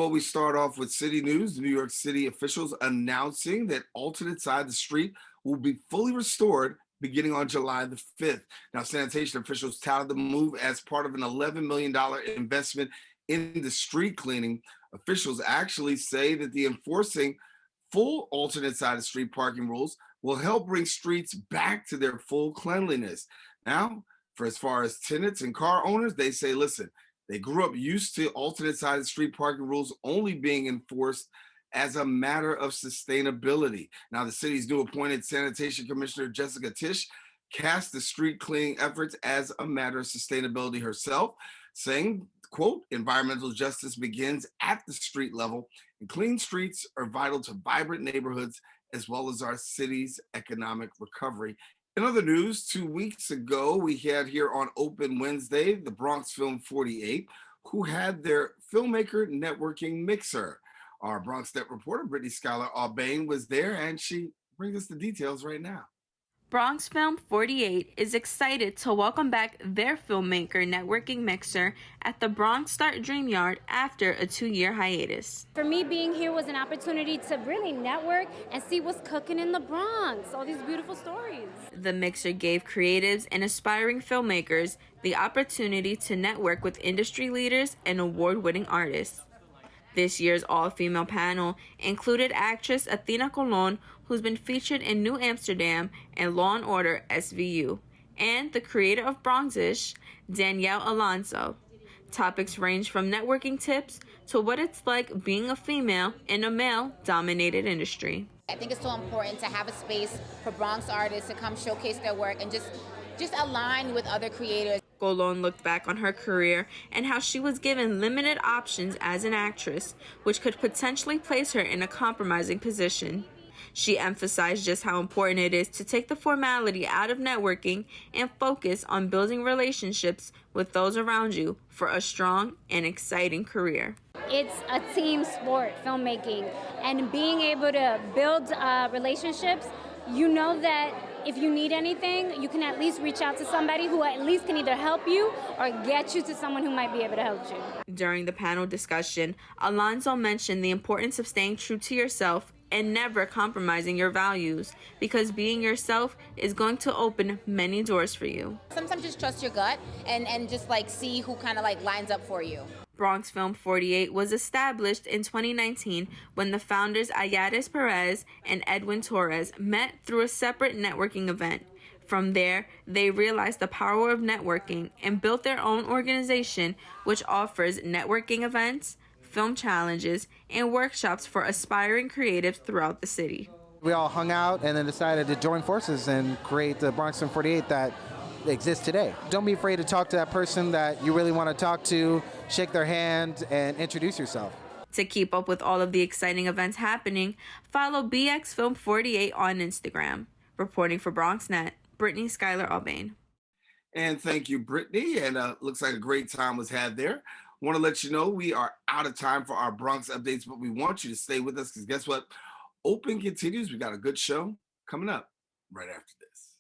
Well, we start off with city news. New York City officials announcing that alternate side of the street will be fully restored beginning on July the 5th. Now, sanitation officials touted the move as part of an $11 million investment in the street cleaning. Officials actually say that the enforcing full alternate side of street parking rules will help bring streets back to their full cleanliness. Now, for as far as tenants and car owners, they say, listen, they grew up used to alternate side of street parking rules only being enforced as a matter of sustainability. Now, the city's new appointed sanitation commissioner, Jessica Tisch, cast the street cleaning efforts as a matter of sustainability herself, saying, quote, environmental justice begins at the street level, and clean streets are vital to vibrant neighborhoods as well as our city's economic recovery. In other news, 2 weeks ago, we had here on Open Wednesday the Bronx Film 48, who had their filmmaker networking mixer. Our Bronx Net reporter, Brittany Schuyler Albane, was there, and she brings us the details right now. Bronx Film 48 is excited to welcome back their filmmaker networking mixer at the Bronx Start Dream Yard after a 2-year hiatus. For me, being here was an opportunity to really network and see what's cooking in the Bronx, all these beautiful stories. The mixer gave creatives and aspiring filmmakers the opportunity to network with industry leaders and award-winning artists. This year's all-female panel included actress Athena Colon, who's been featured in New Amsterdam and Law & Order SVU, and the creator of Bronxish, Danielle Alonso. Topics range from networking tips to what it's like being a female in a male-dominated industry. I think it's so important to have a space for Bronx artists to come showcase their work and just align with other creators. Colon looked back on her career and how she was given limited options as an actress, which could potentially place her in a compromising position. She emphasized just how important it is to take the formality out of networking and focus on building relationships with those around you for a strong and exciting career. It's a team sport, filmmaking, and being able to build relationships, you know that if you need anything, you can at least reach out to somebody who at least can either help you or get you to someone who might be able to help you. During the panel discussion, Alonso mentioned the importance of staying true to yourself and never compromising your values, because being yourself is going to open many doors for you. Sometimes just trust your gut and just see who kind of lines up for you. Bronx Film 48 was established in 2019 when the founders Ayaris Perez and Edwin Torres met through a separate networking event. From there, they realized the power of networking and built their own organization, which offers networking events, film challenges, and workshops for aspiring creatives throughout the city. We all hung out and then decided to join forces and create the Bronx Film 48 that exists today. Don't be afraid to talk to that person that you really want to talk to, shake their hand, and introduce yourself. To keep up with all of the exciting events happening, follow BX Film 48 on Instagram. Reporting for BronxNet, Brittany Schuyler Albane. And thank you, Brittany. And looks like a great time was had there. Want to let you know we are out of time for our Bronx updates, but we want you to stay with us because guess what? Open continues. We got a good show coming up right after this.